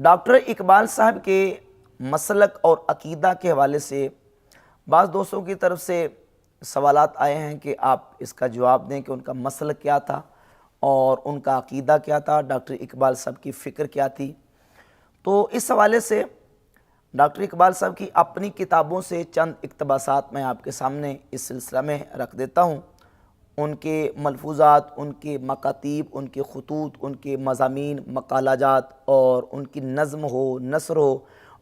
Doctor Iqbal صاحب کے مسلک اور عقیدہ کے حوالے سے بعض دوستوں کی طرف سے سوالات آئے ہیں کہ آپ اس کا جواب دیں کہ ان کا مسلک کیا تھا اور ان کا عقیدہ کیا تھا، ڈاکٹر اقبال صاحب کی فکر کیا تھی۔ تو اس حوالے سے ڈاکٹر اقبال صاحب کی اپنی کتابوں سے چند اقتباسات میں آپ کے سامنے اس سلسلہ میں رکھ دیتا ہوں۔ ان کے ملفوظات، ان کے مکاتیب، ان کے خطوط، ان کے مضامین، مقالہ جات اور ان کی نظم ہو، نثر ہو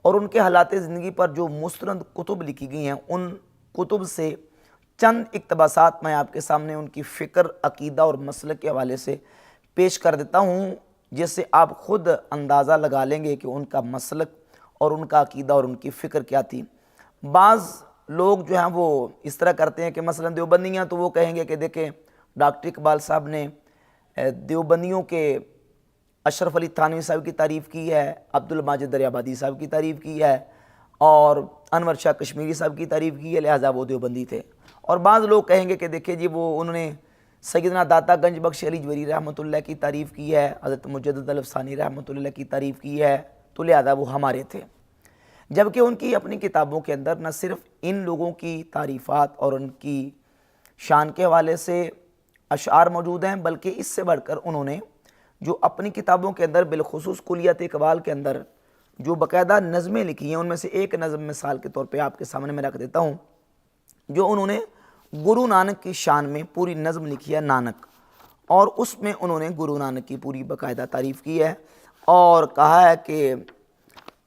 اور ان کے حالات زندگی پر جو مستند کتب لکھی گئی ہیں، ان کتب سے چند اقتباسات میں آپ کے سامنے ان کی فکر، عقیدہ اور مسلک کے حوالے سے پیش کر دیتا ہوں، جس سے آپ خود اندازہ لگا لیں گے کہ ان کا مسلک اور ان کا عقیدہ اور ان کی فکر کیا تھی۔ بعض لوگ جو ہیں وہ اس طرح کرتے ہیں کہ مثلا دیوبندیاں تو وہ کہیں گے کہ دیکھیں ڈاکٹر اقبال صاحب نے دیوبندیوں کے اشرف علی تھانوی صاحب کی تعریف کی ہے، عبد الماجد دریابادی صاحب کی تعریف کی ہے اور انور شاہ کشمیری صاحب کی تعریف کی ہے، لہٰذا وہ دیوبندی تھے۔ اور بعض لوگ کہیں گے کہ دیکھیں جی وہ انہوں نے سیدنا داتا گنج بخش علی جویری رحمۃ اللہ کی تعریف کی ہے، حضرت مجدد الافسانی رحمۃ اللہ کی تعریف کی ہے، تو لہٰذا وہ ہمارے تھے۔ جبکہ ان کی اپنی کتابوں کے اندر نہ صرف ان لوگوں کی تعریفات اور ان کی شان کے حوالے سے اشعار موجود ہیں، بلکہ اس سے بڑھ کر انہوں نے جو اپنی کتابوں کے اندر بالخصوص کلیت اقبال کے اندر جو باقاعدہ نظمیں لکھی ہیں، ان میں سے ایک نظم مثال کے طور پہ آپ کے سامنے میں رکھ دیتا ہوں، جو انہوں نے گرو نانک کی شان میں پوری نظم لکھی ہے، نانک، اور اس میں انہوں نے گرو نانک کی پوری باقاعدہ تعریف کی ہے اور کہا ہے کہ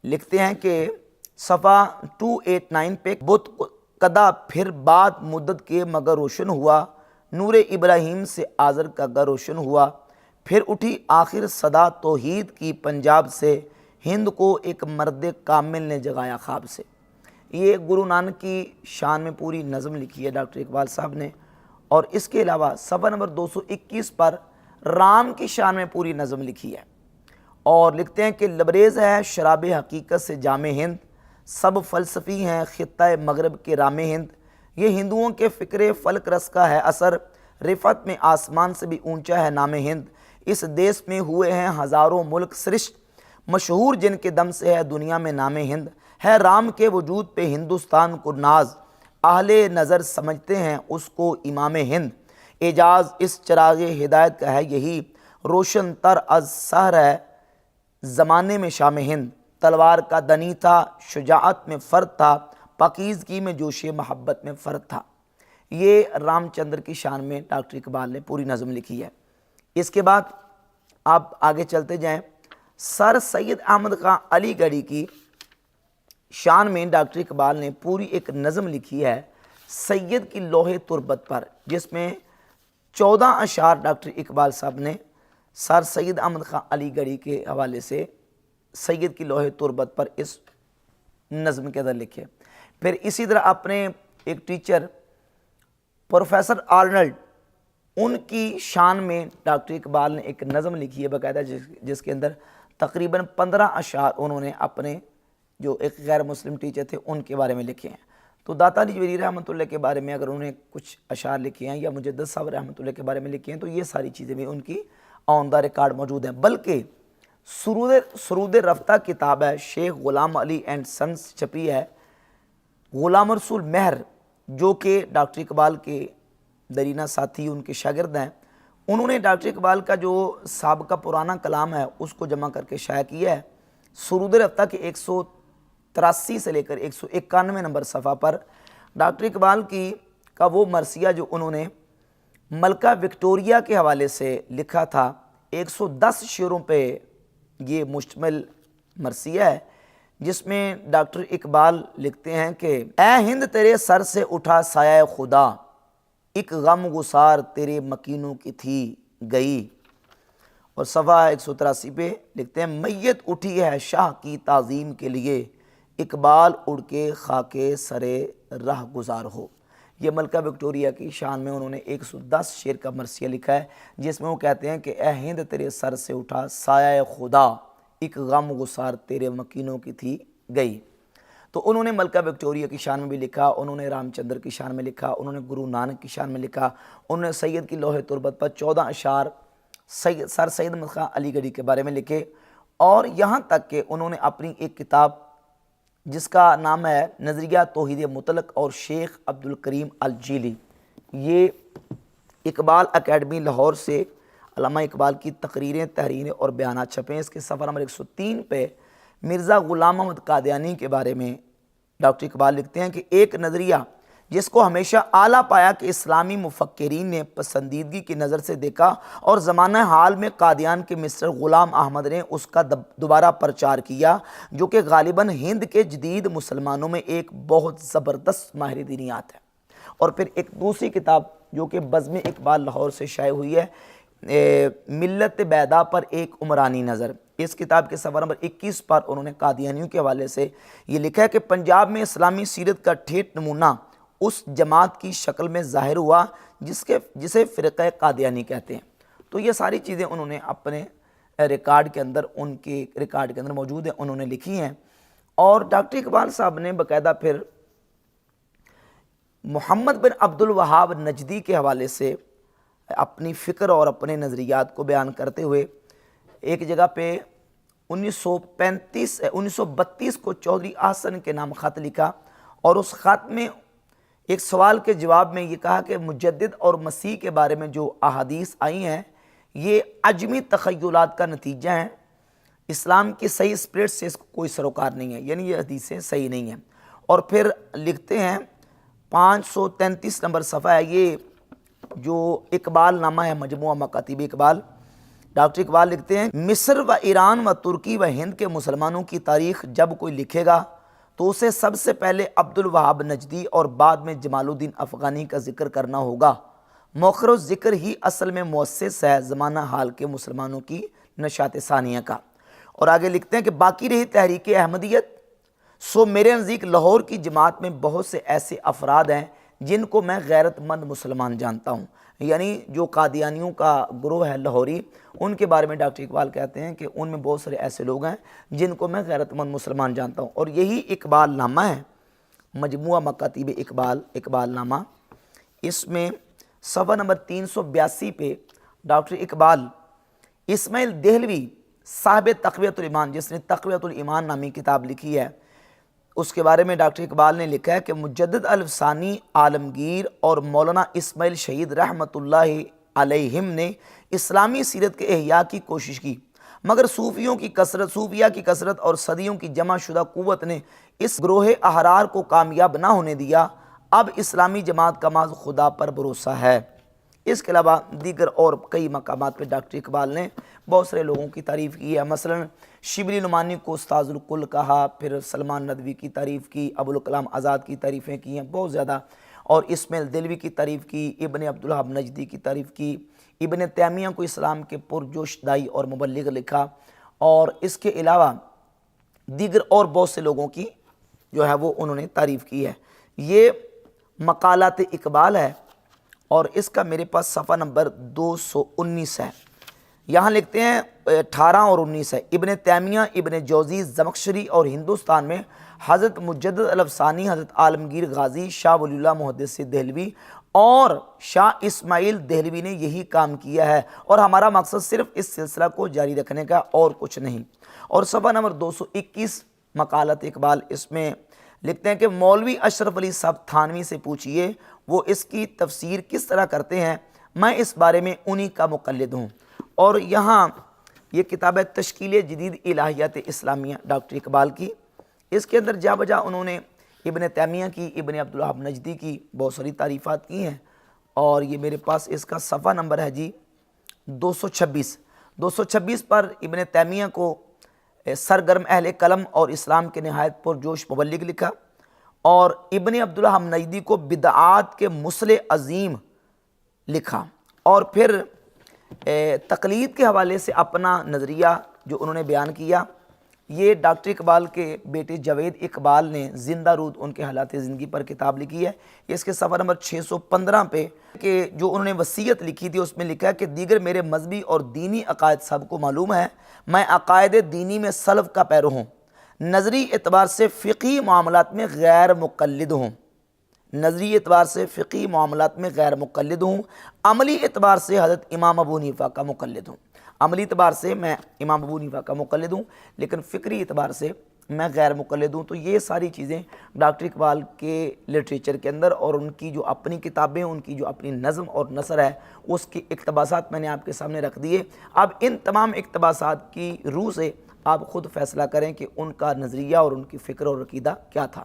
لکھتے ہیں کہ صفحہ 289 پہ بت کدا پھر بعد مدت کے مگر روشن ہوا، نور ابراہیم سے آذر کا گر روشن ہوا، پھر اٹھی آخر صدا توحید کی پنجاب سے، ہند کو ایک مرد کامل نے جگایا خواب سے۔ یہ گرو نانک کی شان میں پوری نظم لکھی ہے ڈاکٹر اقبال صاحب نے، اور اس کے علاوہ صفحہ نمبر 221 پر رام کی شان میں پوری نظم لکھی ہے اور لکھتے ہیں کہ لبریز ہے شراب حقیقت سے جام ہند، سب فلسفی ہیں خطہ مغرب کے رام ہند، یہ ہندوؤں کے فکر فلک رس کا ہے اثر، رفعت میں آسمان سے بھی اونچا ہے نام ہند، اس دیس میں ہوئے ہیں ہزاروں ملک سرشت، مشہور جن کے دم سے ہے دنیا میں نام ہند، ہے رام کے وجود پہ ہندوستان کو ناز، اہل نظر سمجھتے ہیں اس کو امام ہند، اعجاز اس چراغ ہدایت کا ہے یہی، روشن تر از سحر ہے زمانے میں شام ہند، تلوار کا دنی تھا شجاعت میں فرد تھا، پاکیزگی میں جوش محبت میں فرد تھا۔ یہ رام چندر کی شان میں ڈاکٹر اقبال نے پوری نظم لکھی ہے۔ اس کے بعد آپ آگے چلتے جائیں، سر سید احمد خان علی گڑھی کی شان میں ڈاکٹر اقبال نے پوری ایک نظم لکھی ہے سید کی لوح تربت پر، جس میں 14 اشعار ڈاکٹر اقبال صاحب نے سر سید احمد خان علی گڑھی کے حوالے سے سید کی لوح تربت پر اس نظم کے اندر لکھے۔ پھر اسی طرح اپنے ایک ٹیچر پروفیسر آرنلڈ، ان کی شان میں ڈاکٹر اقبال نے ایک نظم لکھی ہے باقاعدہ، جس کے اندر تقریباً 15 اشعار انہوں نے اپنے جو ایک غیر مسلم ٹیچر تھے ان کے بارے میں لکھے ہیں۔ تو داتا علی جویری رحمۃ اللہ کے بارے میں اگر انہوں نے کچھ اشعار لکھے ہیں یا مجدد صاحب رحمۃ اللہ کے بارے میں لکھے ہیں تو یہ ساری چیزیں بھی ان کی آن دا ریکارڈ موجود ہیں۔ بلکہ سرود رفتہ کتاب ہے، شیخ غلام علی اینڈ سنس چھپی ہے، غلام رسول مہر جو کہ ڈاکٹر اقبال کے درینہ ساتھی ان کے شاگرد ہیں، انہوں نے ڈاکٹر اقبال کا جو سابقہ پرانا کلام ہے اس کو جمع کر کے شائع کیا ہے۔ سرود رفتہ کے 183 سے لے کر 191 نمبر صفحہ پر ڈاکٹر اقبال کا وہ مرثیہ جو انہوں نے ملکہ وکٹوریہ کے حوالے سے لکھا تھا، 110 شعروں پہ یہ مشتمل مرثیہ ہے، جس میں ڈاکٹر اقبال لکھتے ہیں کہ اے ہند تیرے سر سے اٹھا سایہ خدا، ایک غم گسار تیرے مکینوں کی تھی گئی، اور صفحہ 183 پہ لکھتے ہیں میت اٹھی ہے شاہ کی تعظیم کے لیے، اقبال اڑ کے خاک سرے رہ گزار ہو۔ یہ ملکہ وکٹوریہ کی شان میں انہوں نے 110 شعر کا مرثیہ لکھا ہے، جس میں وہ کہتے ہیں کہ اے ہند تیرے سر سے اٹھا سایہ خدا، ایک غم گسار تیرے مکینوں کی تھی گئی۔ تو انہوں نے ملکہ وکٹوریہ کی شان میں بھی لکھا، انہوں نے رام چندر کی شان میں لکھا، انہوں نے گرو نانک کی شان میں لکھا، انہوں نے سید کی لوح تربت پر 14 اشعار سر سید احمد خان علی گڑھی کے بارے میں لکھے، اور یہاں تک کہ انہوں نے اپنی ایک کتاب جس کا نام ہے نظریہ توحید مطلق اور شیخ عبد الکریم الجیلی، یہ اقبال اکیڈمی لاہور سے علامہ اقبال کی تقریریں، تحریریں اور بیانات چھپے ہیں۔ اس کے صفحہ نمبر 103 پہ مرزا غلام محمد قادیانی کے بارے میں ڈاکٹر اقبال لکھتے ہیں کہ ایک نظریہ جس کو ہمیشہ اعلیٰ پایا کہ اسلامی مفکرین نے پسندیدگی کی نظر سے دیکھا اور زمانہ حال میں قادیان کے مسٹر غلام احمد نے اس کا دوبارہ پرچار کیا، جو کہ غالباً ہند کے جدید مسلمانوں میں ایک بہت زبردست ماہر دینیات ہے۔ اور پھر ایک دوسری کتاب جو کہ بزم اقبال لاہور سے شائع ہوئی ہے، ملت بیدا پر ایک عمرانی نظر، اس کتاب کے صفحہ نمبر 21 پر انہوں نے قادیانیوں کے حوالے سے یہ لکھا ہے کہ پنجاب میں اسلامی سیرت کا ٹھیٹ نمونہ اس جماعت کی شکل میں ظاہر ہوا جسے فرقہ قادیانی کہتے ہیں۔ تو یہ ساری چیزیں انہوں نے اپنے ریکارڈ کے اندر، ان کے ریکارڈ کے اندر موجود ہیں، انہوں نے لکھی ہیں۔ اور ڈاکٹر اقبال صاحب نے باقاعدہ پھر محمد بن عبد الوہاب نجدی کے حوالے سے اپنی فکر اور اپنے نظریات کو بیان کرتے ہوئے ایک جگہ پہ 1932 کو چودھری احسن کے نام خط لکھا، اور اس خط میں ایک سوال کے جواب میں یہ کہا کہ مجدد اور مسیح کے بارے میں جو احادیث آئی ہیں یہ عجمی تخیلات کا نتیجہ ہیں، اسلام کی صحیح اسپرٹ سے اس کو کوئی سروکار نہیں ہے، یعنی یہ حدیثیں صحیح نہیں ہیں۔ اور پھر لکھتے ہیں 533 نمبر صفحہ ہے، یہ جو اقبال نامہ ہے مجموعہ مکاتیب اقبال، ڈاکٹر اقبال لکھتے ہیں مصر و ایران و ترکی و ہند کے مسلمانوں کی تاریخ جب کوئی لکھے گا تو اسے سب سے پہلے عبد الوہاب نجدی اور بعد میں جمال الدین افغانی کا ذکر کرنا ہوگا۔ موخر و ذکر ہی اصل میں مؤسس ہے زمانہ حال کے مسلمانوں کی نشاط ثانیہ کا۔ اور آگے لکھتے ہیں کہ باقی رہی تحریک احمدیت، سو میرے نزدیک لاہور کی جماعت میں بہت سے ایسے افراد ہیں جن کو میں غیرت مند مسلمان جانتا ہوں، یعنی جو قادیانیوں کا گروہ ہے لاہوری، ان کے بارے میں ڈاکٹر اقبال کہتے ہیں کہ ان میں بہت سارے ایسے لوگ ہیں جن کو میں غیرت مند مسلمان جانتا ہوں۔ اور یہی اقبال نامہ ہے مجموعہ مکاتیب اقبال، اقبال نامہ، اس میں صفحہ نمبر 382 پہ ڈاکٹر اقبال اسماعیل دہلوی صاحب تقویۃ الایمان، جس نے تقویۃ الایمان نامی کتاب لکھی ہے، اس کے بارے میں ڈاکٹر اقبال نے لکھا ہے کہ مجدد الفسانی عالمگیر اور مولانا اسماعیل شہید رحمۃ اللہ علیہم نے اسلامی سیرت کے احیاء کی کوشش کی، مگر صوفیہ کی کثرت اور صدیوں کی جمع شدہ قوت نے اس گروہ احرار کو کامیاب نہ ہونے دیا۔ اب اسلامی جماعت کا محض خدا پر بھروسہ ہے۔ اس کے علاوہ دیگر اور کئی مقامات پہ ڈاکٹر اقبال نے بہت سارے لوگوں کی تعریف کی ہے، مثلا شبلی نعمانی کو استاذ الکل کہا، پھر سلمان ندوی کی تعریف کی، ابوالکلام آزاد کی تعریفیں کی ہیں بہت زیادہ، اور اسماعیل دہلوی کی تعریف کی، ابن عبد الوہاب نجدی کی تعریف کی، ابن تیمیہ کو اسلام کے پرجوش دائی اور مبلغ لکھا، اور اس کے علاوہ دیگر اور بہت سے لوگوں کی جو ہے وہ انہوں نے تعریف کی ہے۔ یہ مقالات اقبال ہے اور اس کا میرے پاس صفحہ نمبر 219 ہے۔ یہاں لکھتے ہیں 18 اور 19 ہے، ابن تیمیہ، ابن جوزی، زمخشری اور ہندوستان میں حضرت مجدد الافسانی، حضرت عالمگیر غازی، شاہ ولی اللہ محدث دہلوی اور شاہ اسماعیل دہلوی نے یہی کام کیا ہے، اور ہمارا مقصد صرف اس سلسلہ کو جاری رکھنے کا اور کچھ نہیں۔ اور صفحہ نمبر 221 مقالات اقبال، اس میں لکھتے ہیں کہ مولوی اشرف علی صاحب تھانوی سے پوچھئے وہ اس کی تفسیر کس طرح کرتے ہیں، میں اس بارے میں انہی کا مقلد ہوں۔ اور یہاں یہ کتاب ہے تشکیل جدید الہیات اسلامیہ ڈاکٹر اقبال کی، اس کے اندر جا بجا انہوں نے ابن تیمیہ کی، ابن عبد الوہاب نجدی کی بہت ساری تعریفات کی ہیں، اور یہ میرے پاس اس کا صفحہ نمبر ہے جی 226 پر ابن تیمیہ کو سرگرم اہل قلم اور اسلام کے نہایت پرجوش مبلغ لکھا، اور ابن عبد الوہاب نجدی کو بدعات کے مصلح عظیم لکھا، اور پھر تقلید کے حوالے سے اپنا نظریہ جو انہوں نے بیان کیا، یہ ڈاکٹر اقبال کے بیٹے جاوید اقبال نے زندہ رود ان کے حالات زندگی پر کتاب لکھی ہے۔ اس کے صفحہ نمبر 615 پہ کہ جو انہوں نے وصیت لکھی تھی اس میں لکھا ہے کہ دیگر میرے مذہبی اور دینی عقائد سب کو معلوم ہے، میں عقائد دینی میں سلف کا پیرو ہوں، نظری اعتبار سے فقہی معاملات میں غیر مقلد ہوں، نظری اعتبار سے فقہی معاملات میں غیر مقلد ہوں، عملی اعتبار سے حضرت امام ابو حنیفہ کا مقلد ہوں۔ عملی اعتبار سے میں امام ابو حنیفہ کا مقلد ہوں، لیکن فکری اعتبار سے میں غیر مقلد ہوں۔ تو یہ ساری چیزیں ڈاکٹر اقبال کے لٹریچر کے اندر اور ان کی جو اپنی کتابیں، ان کی جو اپنی نظم اور نثر ہے، اس کی اقتباسات میں نے آپ کے سامنے رکھ دیے۔ اب ان تمام اقتباسات کی روح سے آپ خود فیصلہ کریں کہ ان کا نظریہ اور ان کی فکر اور عقیدہ کیا تھا۔